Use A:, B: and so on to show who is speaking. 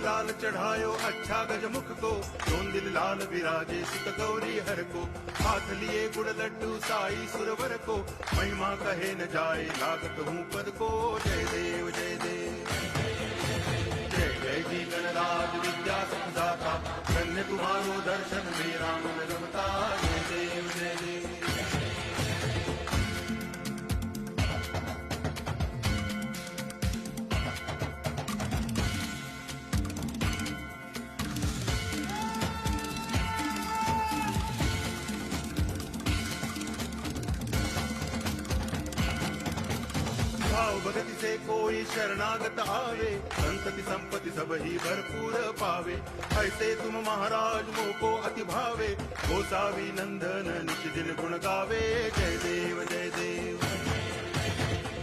A: लाल चढ़ायो अच्छा गजमुख को, दोन दिल लाल विराजे सुत गौरी हर को, हाथ लिए गुड़ लड्डू साई सुरवर को, महिमा कहे न जाए लागत हूँ पद को। जय देव जय देव जय जय जी गणराज विद्या सुखदाता, धन्य तुम्हारो दर्शन मेरा मन रमता। जय देव जय देव भाव भगति से कोई शरणागत आवे, संतति संपत्ति सब ही भरपूर पावे। ऐसे तुम महाराज मोको अति भावे, गोसावी नंदन निज दिन गुण गावे। जय देव जय देव